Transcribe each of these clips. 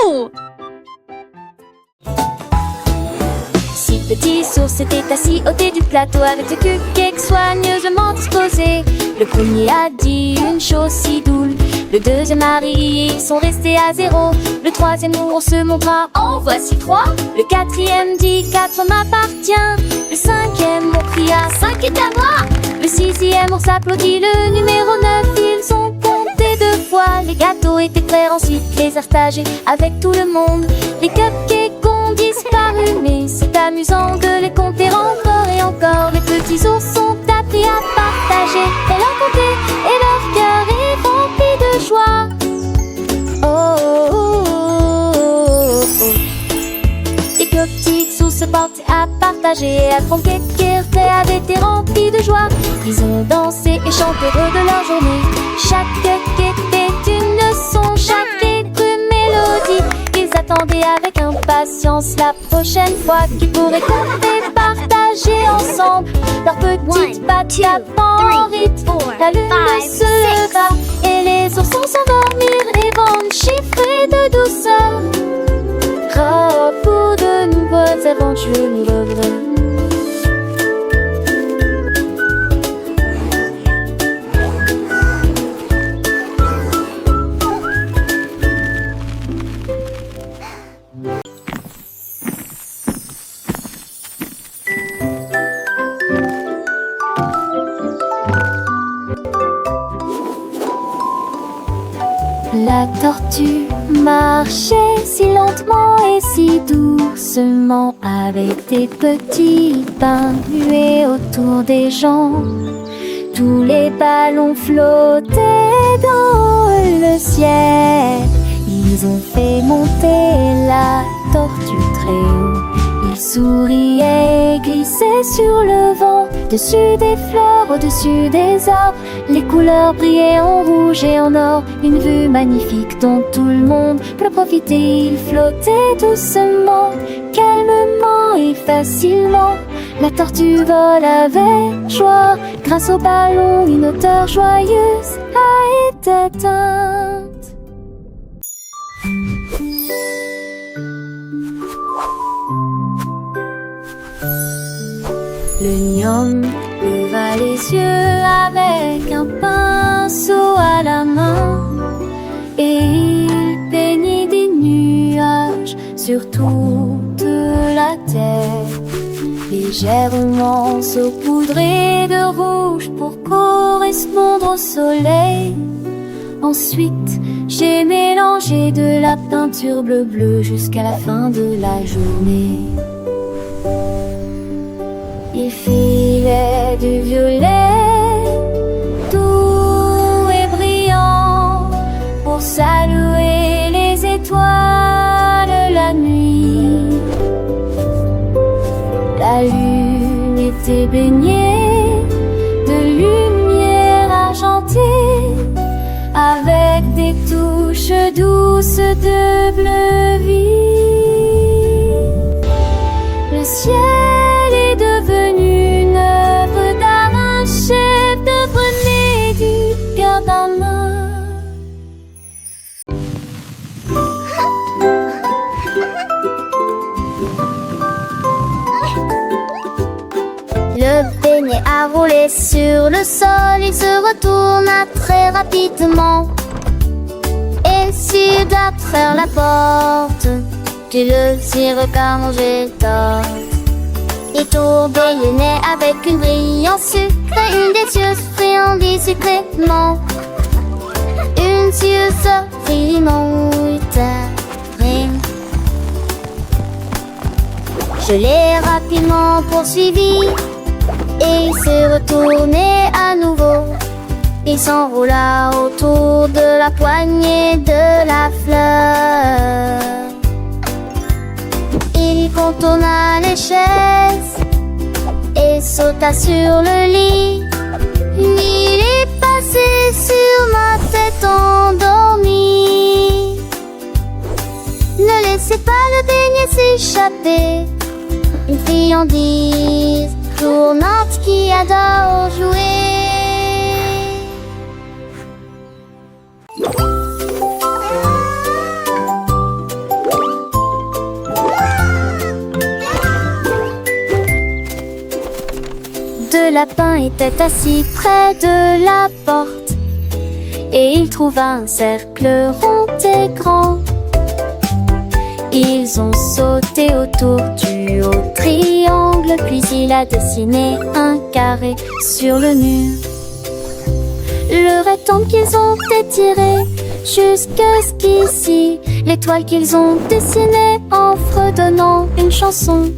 Oh! Si le petit source était assis au thé du plateau avec le cupcake soigneusement disposé, le premier a dit une chose si doux. Le deuxième mari, ils sont restés à zéro. Le troisième ours se montra, en voici trois. Le quatrième dit 4 m'appartient. Le cinquième ours cria 5 est à moi. Le sixième ours applaudit le numéro 9. Ils ont compté 2 fois. Les gâteaux étaient prêts, ensuite les partagés avec tout le monde. Les cupcakes ont disparu, mais c'est amusant de les compter encore et encore. Les petits ours sont appris à partager et leur compter, et leur cœur est rempli de joie. Oh, oh, oh, oh, oh. Les petites ours se portaient à partager, à tronquer, avaient été remplis de joie. Ils ont dansé et chanté heureux de leur journée. Chaque cake était une leçon, chaque cake une mélodie. Ils attendaient avec impatience la prochaine fois qu'ils pourraient compter, partager ensemble leurs petites pattes en rythme. La lune se leva et les oursons s'endormirent et vont chiffrer de douceur. Oh, pour de nouvelles aventures nous reviendrons. La tortue marchait si lentement et si doucement, avec des petits pains muets autour des jambes. Tous les ballons flottaient dans le ciel. Ils ont fait monter la tortue très haut. Ils souriaient et glissaient sur le vent, dessus des fleurs, au-dessus des arbres. Les couleurs brillaient en rouge et en or, une vue magnifique dont tout le monde peut profiter. Ils flottaient doucement, calmement et facilement. La tortue vole avec joie, grâce au ballon, une hauteur joyeuse a été atteinte. Le gnome leva les yeux avec un pinceau à la main et il peignit des nuages sur toute la terre, légèrement saupoudrés de rouge pour correspondre au soleil. Ensuite, j'ai mélangé de la peinture bleu-bleu jusqu'à la fin de la journée. Il filait du violet doux et brillant pour saluer les étoiles la nuit. La lune était baignée de lumière argentée avec des touches douces de bleu vif. Le ciel est devenu une œuvre d'art, un chef-d'œuvre né du cœur d'un homme. Le beignet a roulé sur le sol, il se retourna très rapidement. Et s'il doit faire la porte, tu le tires comme j'ai tort. Il tourbait le nez avec une brillante sucre et une délicieuse friandise sucrètement. Une suce frimouille terrine. Je l'ai rapidement poursuivi et il s'est retourné à nouveau. Il s'enroula autour de la poignée de la fleur. Il contourna les chaises et sauta sur le lit. Il est passé sur ma tête endormie. Ne laissez pas le beignet s'échapper. Une friandise tournante qui adore jouer. lapin était assis près de la porte et il trouva un cercle rond et grand. Ils ont sauté autour du haut triangle, puis il a dessiné un carré sur le mur. Le rectangle qu'ils ont étiré jusqu'ici, l'étoile qu'ils ont dessinée en fredonnant une chanson.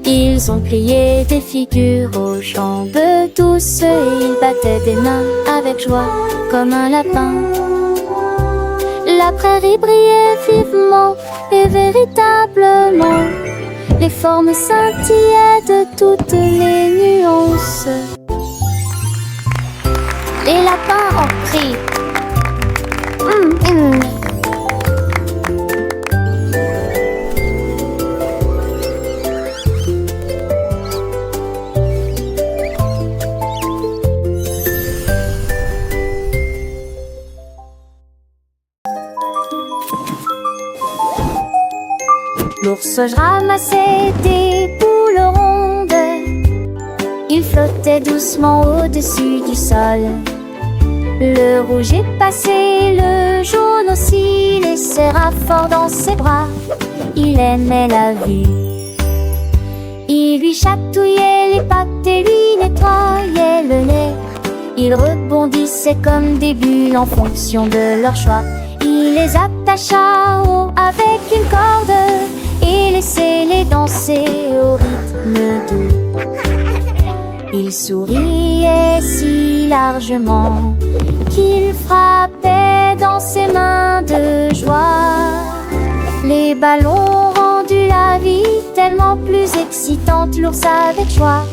Ils ont plié des figures aux jambes douces et ils battaient des mains avec joie comme un lapin. La prairie brillait vivement et véritablement. Les formes scintillaient de toutes les nuances. Les lapins ont pris. L'ours ramassait des boules rondes. Il flottait doucement au-dessus du sol. Le rouge est passé, le jaune aussi les serra fort dans ses bras. Il aimait la vue. Il lui chatouillait les pattes et lui nettoyait le nez. Ils rebondissaient comme des bulles en fonction de leur choix. Il les attacha haut avec une corde et laissait-les danser au rythme doux. Il souriait si largement qu'il frappait dans ses mains de joie. Les ballons ont rendu la vie tellement plus excitante. L'ours avec joie,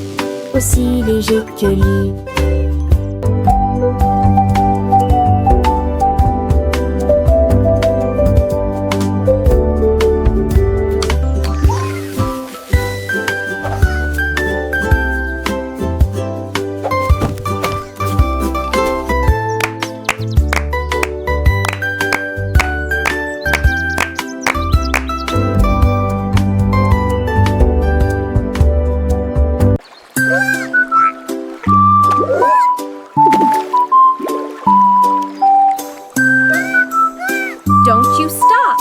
aussi léger que lui. Don't you stop!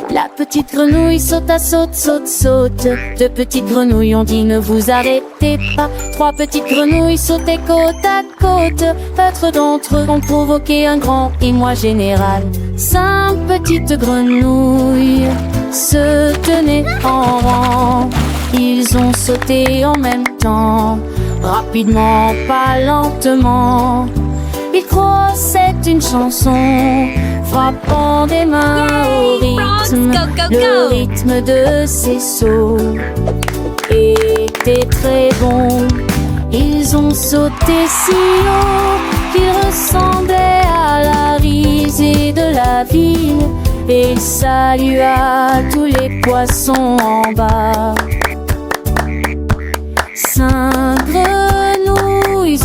La petite grenouille sauta, saute, saute, saute. Deux petites grenouilles ont dit ne vous arrêtez pas. Trois petites grenouilles sautaient côte à côte. Quatre d'entre eux ont provoqué un grand émoi général. Cinq petites grenouilles se tenaient en rang. Ils ont sauté en même temps, rapidement, pas lentement. Ils crossaient une chanson, frappant des mains au rythme. Le rythme de ces sauts était très bon. Ils ont sauté si haut qu'ils ressemblaient à la risée de la ville. Et ils salua tous les poissons en bas. Cinq grenouilles